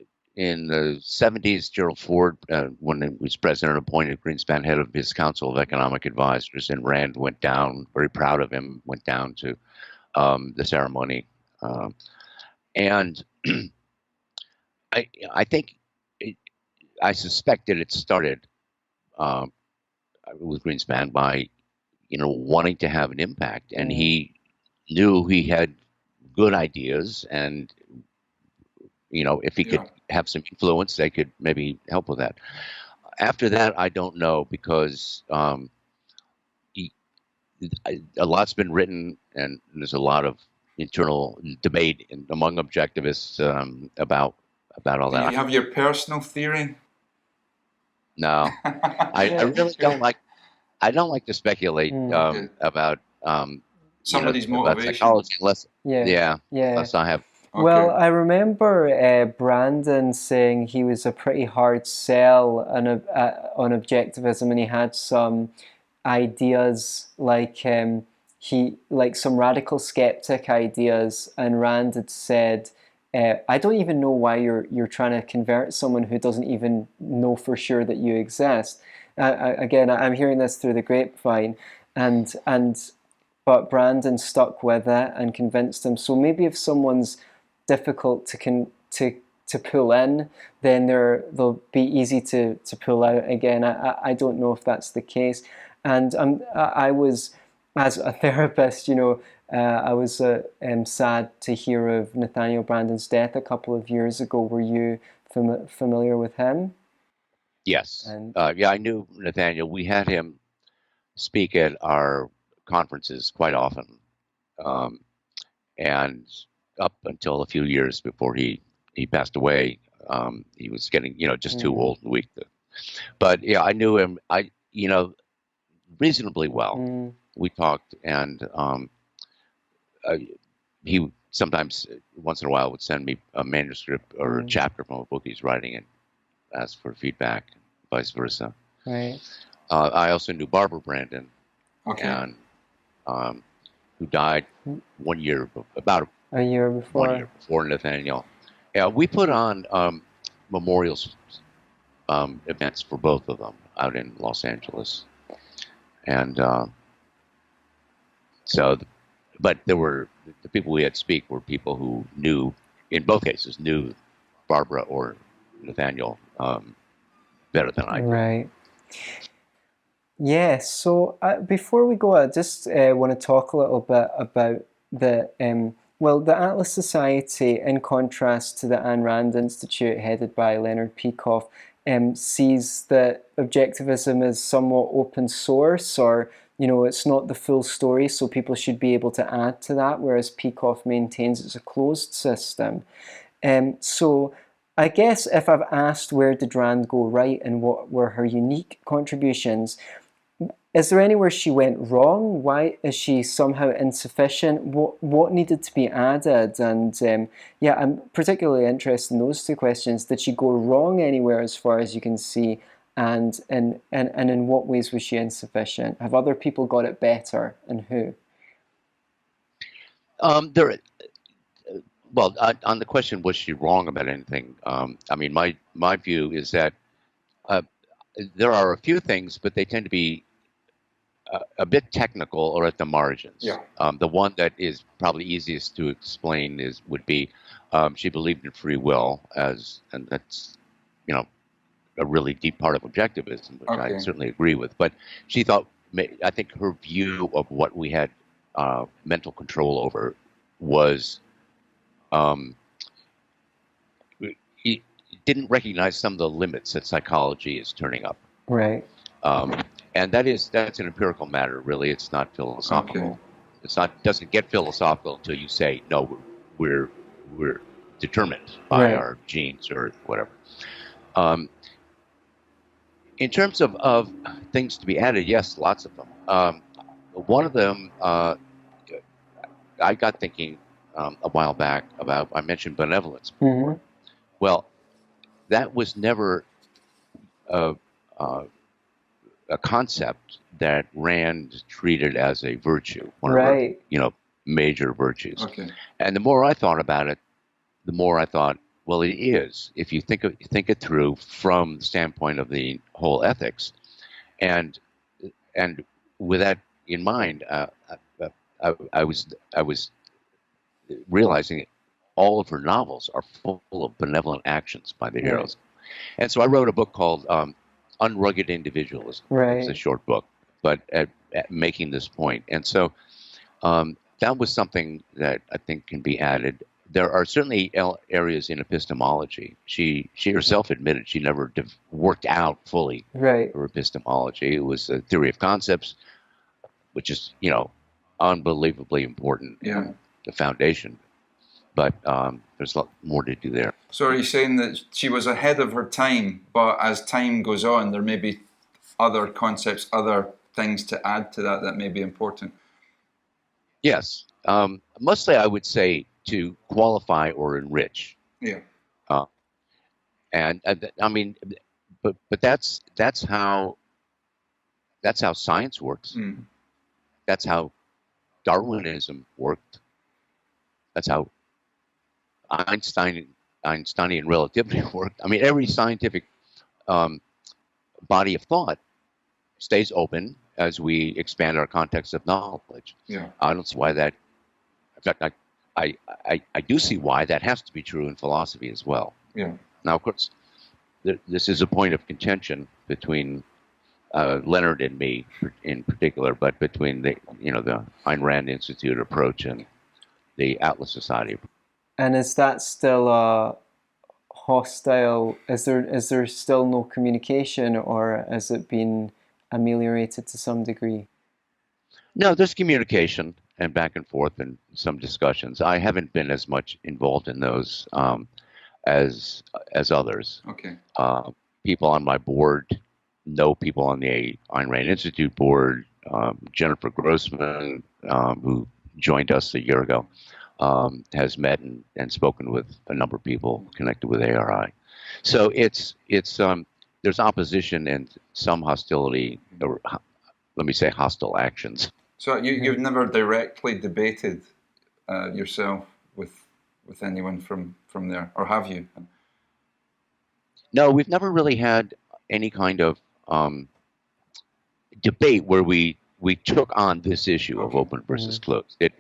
the 70s, Gerald Ford, when he was president, appointed Greenspan head of his Council of Economic Advisors, and Rand went down, very proud of him, went down to the ceremony. And I think I suspect that it started with Greenspan by, wanting to have an impact, and he knew he had good ideas, and if he could have some influence, they could maybe help with that. After that, I don't know, because a lot's been written, and there's a lot of internal debate among objectivists about all Do that. you have your personal theory? No, I really don't like. I don't like to speculate about somebody's about motivation. psychology unless unless I have. Okay. Well, I remember Brandon saying he was a pretty hard sell on objectivism, and he had some ideas like some radical skeptic ideas, and Rand had said, I don't even know why you're trying to convert someone who doesn't even know for sure that you exist. Again, I'm hearing this through the grapevine, but Brandon stuck with it and convinced him. So maybe if someone's difficult to pull in, then they'll be easy to pull out again. I don't know if that's the case. And I was, as a therapist, I was sad to hear of Nathaniel Brandon's death a couple of years ago. Were you familiar with him? Yes. I knew Nathaniel. We had him speak at our conferences quite often. And up until a few years before he passed away, he was getting, just too old and weak. But yeah, I knew him, reasonably well. We talked, and he sometimes, once in a while, would send me a manuscript or a chapter from a book he's writing and ask for feedback, and vice versa. Right. I also knew Barbara Brandon, and who died about a year before. 1 year before Nathaniel. Yeah, we put on memorials events for both of them out in Los Angeles, and but there were the people we had speak were people who knew, in both cases, knew Barbara or Nathaniel better than I did. Right. Yeah, so before we go, I just want to talk a little bit about the Atlas Society, in contrast to the Ayn Rand Institute headed by Leonard Peikoff, sees that objectivism is somewhat open source, or it's not the full story, so people should be able to add to that, whereas Peikoff maintains it's a closed system. So I guess if I've asked where did Rand go right and what were her unique contributions, is there anywhere she went wrong? Why is she somehow insufficient? What needed to be added? And I'm particularly interested in those two questions. Did she go wrong anywhere as far as you can see? And in what ways was she insufficient? Have other people got it better, and who? On the question, was she wrong about anything? My view is that there are a few things, but they tend to be a bit technical or at the margins. Yeah. The one that is probably easiest to explain would be she believed in free will, and that's a really deep part of objectivism, which I certainly agree with. But she thought, I think her view of what we had mental control over was he didn't recognize some of the limits that psychology is turning up. Right. And that's an empirical matter, really. It's not philosophical. Okay. Doesn't get philosophical until you say, no, we're determined by our genes or whatever. In terms of things to be added, yes, lots of them. One of them, I got thinking a while back about, I mentioned benevolence before. Mm-hmm. Well, that was never a concept that Rand treated as a virtue, one of her, major virtues. Okay. And the more I thought about it, the more I thought, well, it is. If you think it through from the standpoint of the whole ethics, and with that in mind, I was realizing all of her novels are full of benevolent actions by the heroes. And so I wrote a book called Unrugged Individualism. Right. It's a short book, but at making this point. And so that was something that I think can be added. There are certainly areas in epistemology. She herself admitted she never worked out fully Right. her epistemology. It was a theory of concepts, which is, you know, unbelievably important. Yeah. The foundation. But there's a lot more to do there. So are you saying that she was ahead of her time, but as time goes on, there may be other concepts, other things to add to that may be important? Yes. Mostly I would say to qualify or enrich. Yeah. And I mean, but that's how science works. Mm. That's how Darwinism worked. That's how Einsteinian relativity worked. I mean, every scientific body of thought stays open as we expand our context of knowledge. Yeah. I don't see why that. In fact, I do see why that has to be true in philosophy as well. Yeah. Now, of course, this is a point of contention between Leonard and me in particular, but between the Ayn Rand Institute approach and the Atlas Society. And is that still a hostile? Is there still no communication, or has it been ameliorated to some degree? No, there's communication and back and forth and some discussions. I haven't been as much involved in those as others. Okay. People on my board know people on the Ayn Rand Institute board. Jennifer Grossman, who joined us a year ago, has met and spoken with a number of people connected with ARI. So it's there's opposition and some hostility, or let me say hostile actions. So you've never directly debated yourself with anyone from there, or have you? No, we've never really had any kind of debate where we took on this issue of open versus closed. It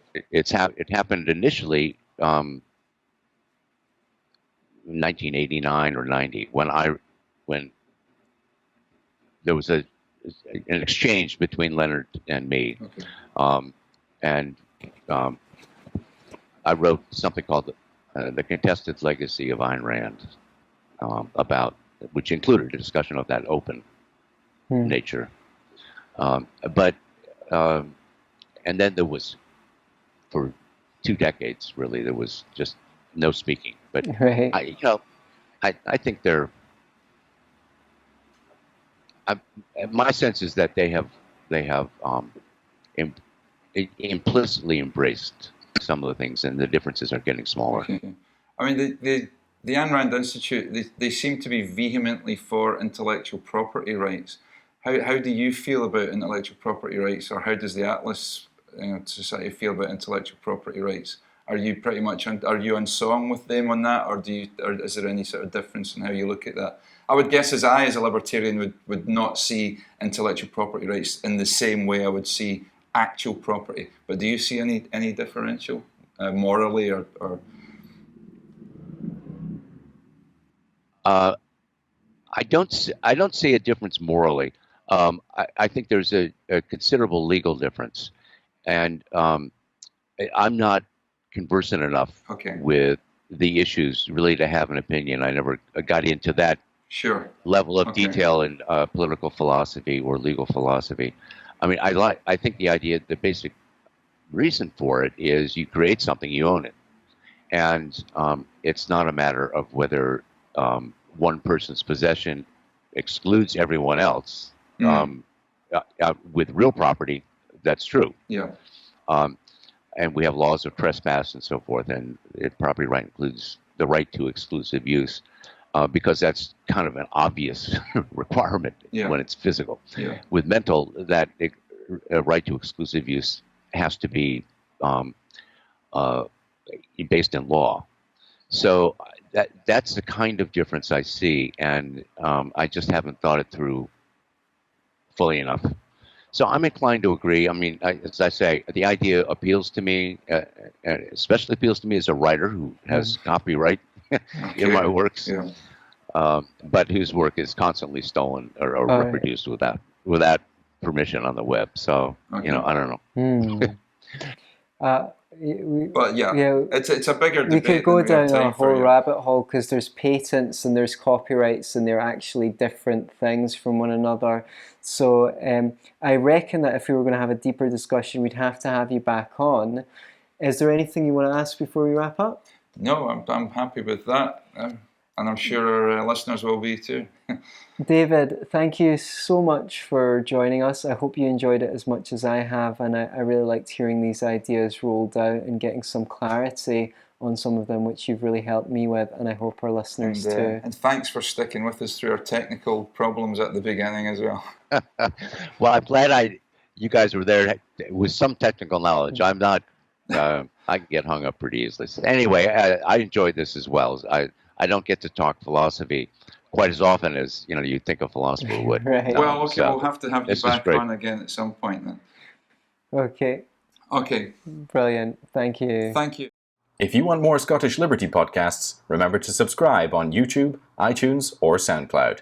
happened initially 1989 or 90 when there was an exchange between Leonard and me, and I wrote something called the Contested Legacy of Ayn Rand, which included a discussion of that open nature. And then there was, for 2 decades, really, there was just no speaking. But Right. I think my sense is that they have implicitly embraced some of the things, and the differences are getting smaller. Okay. I mean, the Ayn Rand Institute, they seem to be vehemently for intellectual property rights. How do you feel about intellectual property rights, or how does the Atlas Society feel about intellectual property rights? Are you pretty much are you on song with them on that, or is there any sort of difference in how you look at that? I would guess as a libertarian would not see intellectual property rights in the same way I would see actual property. But do you see any differential morally or? I don't see a difference morally. I think there's a considerable legal difference, and I'm not conversant enough with the issues really to have an opinion. I never got into that level of detail in political philosophy or legal philosophy. I mean, I think the idea, the basic reason for it is you create something, you own it, and it's not a matter of whether one person's possession excludes everyone else. With real property, that's true. Yeah. And we have laws of trespass and so forth, and property right includes the right to exclusive use, because that's kind of an obvious requirement when it's physical. Yeah. With mental, that right to exclusive use has to be based in law. So that's the kind of difference I see, and I just haven't thought it through fully enough. So I'm inclined to agree. I mean, as I say, the idea appeals to me, especially appeals to me as a writer who has copyright in my works. Yeah. but whose work is constantly stolen or Right. reproduced without permission on the web. So Okay. you know, I don't know. But yeah, it's a bigger debate. We could go than we have down a time for whole yet. rabbit hole because there's patents and there's copyrights and they're actually different things from one another. So I reckon that if we were going to have a deeper discussion, we'd have to have you back on. Is there anything you want to ask before we wrap up? No, I'm happy with that, and I'm sure our listeners will be too. David, thank you so much for joining us. I hope you enjoyed it as much as I have, and I really liked hearing these ideas rolled out and getting some clarity on some of them, which you've really helped me with, and I hope our listeners too. And thanks for sticking with us through our technical problems at the beginning as well. Well, I'm glad you guys were there with some technical knowledge. I'm not. I can get hung up pretty easily. So anyway, I enjoyed this as well. I don't get to talk philosophy quite as often as you'd think a philosopher would. Right. Well, okay, we'll have to have you this is back great. on again at some point then. Okay, Okay, brilliant. Thank you. thank you. If you want more Scottish Liberty podcasts, remember to subscribe on YouTube, iTunes, or SoundCloud.